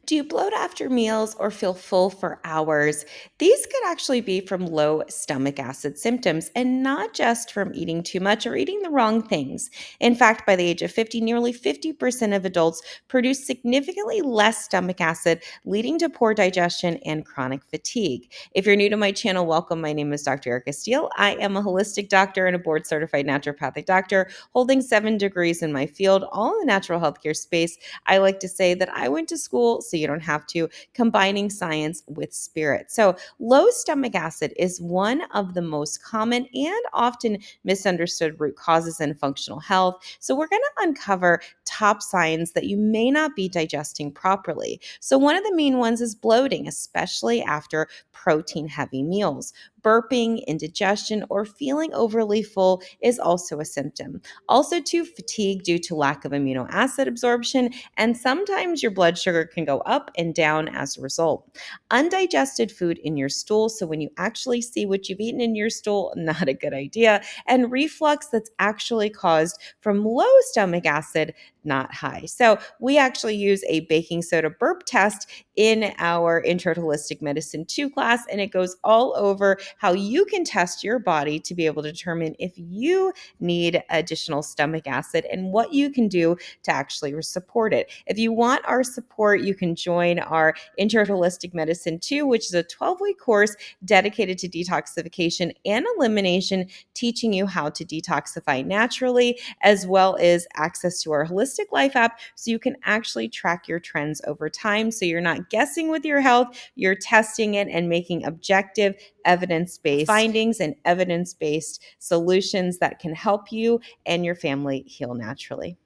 Do you bloat after meals or feel full for hours? These could actually be from low stomach acid symptoms and not just from eating too much or eating the wrong things. In fact, by the age of 50, nearly 50% of adults produce significantly less stomach acid, leading to poor digestion and chronic fatigue. If you're new to my channel, welcome. My name is Dr. Erica Steele. I am a holistic doctor and a board certified naturopathic doctor holding 7 degrees in my field, all in the natural healthcare space. I like to say that I went to school so you don't have to, combining science with spirit. So, low stomach acid is one of the most common and often misunderstood root causes in functional health. So, we're going to uncover top signs that you may not be digesting properly. So, one of the main ones is bloating, especially after protein heavy meals. Burping, indigestion, or feeling overly full is also a symptom. Also, too, fatigue due to lack of amino acid absorption, and sometimes your blood sugar can go up and down as a result. Undigested food in your stool, so when you actually see what you've eaten in your stool, not a good idea. And reflux that's actually caused from low stomach acid, not high. So we actually use a baking soda burp test in our Intro to Holistic Medicine 2 class, and it goes all over how you can test your body to be able to determine if you need additional stomach acid and what you can do to actually support it. If you want our support, you can join our Intro to Holistic Medicine 2, which is a 12-week course dedicated to detoxification and elimination, teaching you how to detoxify naturally, as well as access to our Holistic Life app so you can actually track your trends over time. So you're not guessing with your health, you're testing it and making objective, evidence-based findings and evidence-based solutions that can help you and your family heal naturally.